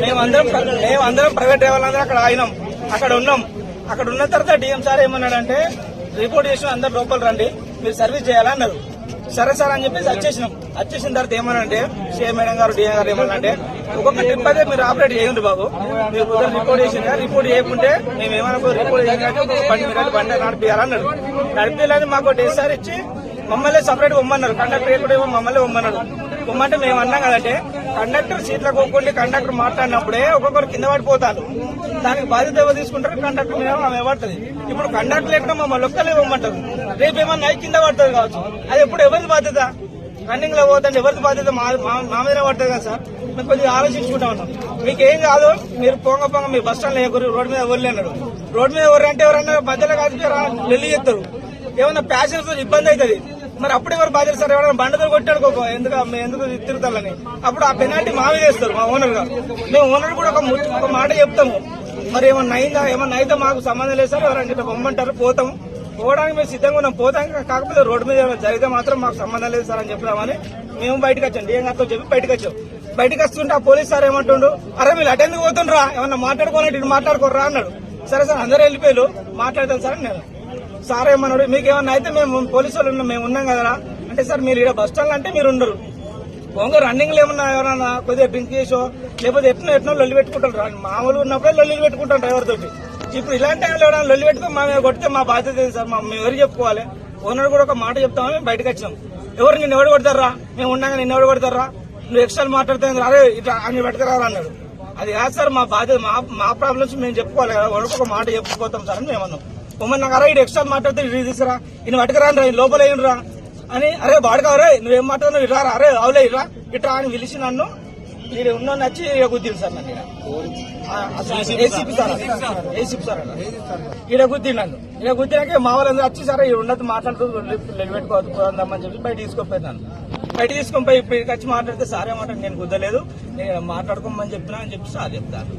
మేమందరం ప్రైవేట్ డ్రైవర్లందరూ అక్కడ ఆగినాం, అక్కడ ఉన్నాం. అక్కడ ఉన్న తర్వాత డిఎం సార్ ఏమన్నాడంటే రిపోర్ట్ చేసిన అందరు లోపల రండి, మీరు సర్వీస్ చేయాలన్నారు. సరే సార్ అని చెప్పేసి వచ్చేసిన తర్వాత ఏమనంటే సిఎం మేడం గారు డిఎం గారు ఏమన్నారంటే ఒక్కొక్క ట్రిప్ అయితే మీరు ఆపరేట్ చేయండి బాబు, మీరు రిపోర్ట్ చేసిన రిపోర్ట్ చేయకుంటే మేము ఏమనుకో రిపోర్ట్ చేసినట్టు బండి నడిపియాలన్నాడు. నడిపియాలని మాకు డేసారి ఇచ్చి మమ్మల్ని సపరేట్ పొమ్మన్నారు. కండక్టర్ కూడా ఏమో మమ్మల్ని పొమ్మన్నాడు. పొమ్మంటే మేము అన్నాం కదంటే కండక్టర్ సీట్లో కొనుక్కోండి, కండక్టర్ మాట్లాడినప్పుడే ఒక్కొక్కరు కింద పడిపోతారు. దానికి బాధ్యత ఎవరు తీసుకుంటారు? కండక్టర్ మీద ఆమె పడుతుంది. ఇప్పుడు కండక్టర్ లేకుండా మమ్మల్ని ఒక్కలే ఇవ్వమంటారు. రేపు ఏమన్నా కింద పడుతుంది కావచ్చు. అది ఎప్పుడు ఎవరిది బాధ్యత? రన్నింగ్ లో పోతుంటే ఎవరిది బాధ్యత? మా మీద పడుతుంది కదా సార్. మేము కొద్దిగా ఆలోచించుకుంటా ఉన్నాం. మీకేం కాదు, మీరు పొంగ మీ బస్ స్టాండ్ లో రోడ్డు మీద ఎవరు అన్నాడు. రోడ్డు మీద ఎవరు అంటే ఎవరన్నా మధ్యలో కాదు వెళ్ళి చేస్తారు. ఏమన్నా ప్యాసింజర్స్ ఇబ్బంది అవుతుంది. మరి అప్పుడు ఎవరు బాధ్యత సార్? ఎవరైనా బండతో కొట్టాడుకోక ఎందుకు తిరుగుతారని అప్పుడు ఆ పెనాల్టీ మావే చేస్తారు మా ఓనర్ గారు. మేము ఓనర్ కూడా ఒక మాట చెప్తాము. మరి ఏమన్నా అయితే మాకు సంబంధం లేదు సార్, ఎవరైనా పొమ్మంటారు పోతాము. పోవడానికి మేము సిద్ధంగా ఉన్నాం. పోతాం, కాకపోతే రోడ్డు మీద జరిగితే మాత్రం మాకు సంబంధం లేదు సార్ అని చెప్తామని మేము బయటకు వచ్చాం. డిఎం గారితో చెప్పి బయటకు వచ్చాం. బయటకు వస్తుంటే ఆ పోలీస్ సార్ ఏమంటుండు, అరే మీరు అటెందుకు పోతుండ్రా, ఏమన్నా మాట్లాడుకోవాలంటే ఇటు మాట్లాడుకోర్రా అన్నాడు. సరే సార్ అందరూ వెళ్ళిపోయారు, మాట్లాడతాను సార్ నేను. సార్ ఏమన్నాడు, మీకు ఏమన్నా అయితే మేము పోలీసు వాళ్ళు మేము ఉన్నాం కదా అంటే, సార్ మీరు ఇక్కడ బస్ స్టాండ్ అంటే మీరు ఉండరు, కొంగ రన్నింగ్ లో ఏమన్నా ఎవరన్నా కొద్దిగా డ్రింక్ చేసో లేకపోతే ఎట్నో లొల్లి పెట్టుకుంటారు. మామూలు ఉన్నప్పుడే లొల్లి పెట్టుకుంటాం డ్రైవర్ తోటి. ఇప్పుడు ఇలాంటి టైంలో ఎవరైనా లొల్లి పెట్టుకుని మా మీద కొడితే మా బాధ్యత ఏంటి సార్? మేము ఎవరు చెప్పుకోవాలి? ఓనర్ కూడా ఒక మాట చెప్తామని బయటకు వచ్చాం. ఎవరు నిన్ను ఎవరు కొడతారా? మేము ఉన్నాక నిన్ను ఎవరు కొడతారా? నువ్వు ఎక్స్ట్రా మాట్లాడితే అరే ఇట్లా అని పెట్టుకురా అన్నాడు. అది కాదు సార్, మా బాధ్యత, మా ప్రాబ్లమ్స్ మేము చెప్పుకోవాలి కదా. ఎవరికి ఒక మాట చెప్పుకోతాం సార్ అని మేము అన్నాం. నాకు అరే ఇటు ఎక్స్ట్రా మాట్లాడితే ఇటు తీసుకురా, ఈయన పట్టుకురా లోపల ఏంట్రా అని, అరే బాడుకోవరే నువ్వేం మాట్లాడుతున్నావు ఇట్రా, అరే అవులే ఇట్రా అని పిలిచి నన్ను ఈడ ఉన్న నచ్చి గుద్దింది సార్. నన్ను ఏసీపీ సార్ ఈడ గుద్దిండు నన్ను. ఈడ గుద్దినాక మా వాళ్ళందరూ వచ్చి సరే ఈ ఉండదు మాట్లాడుతూ పెట్టుకోవద్దు పోదామని చెప్పి బయట తీసుకుపోయి నన్ను. బయట తీసుకొని పోయి ఇక్కడికి వచ్చి మాట్లాడితే సార్ ఏమంటారు, నేను గుద్దలేదు, నేను మాట్లాడుకోమని చెప్తున్నా అని చెప్పి సార్ చెప్తాను.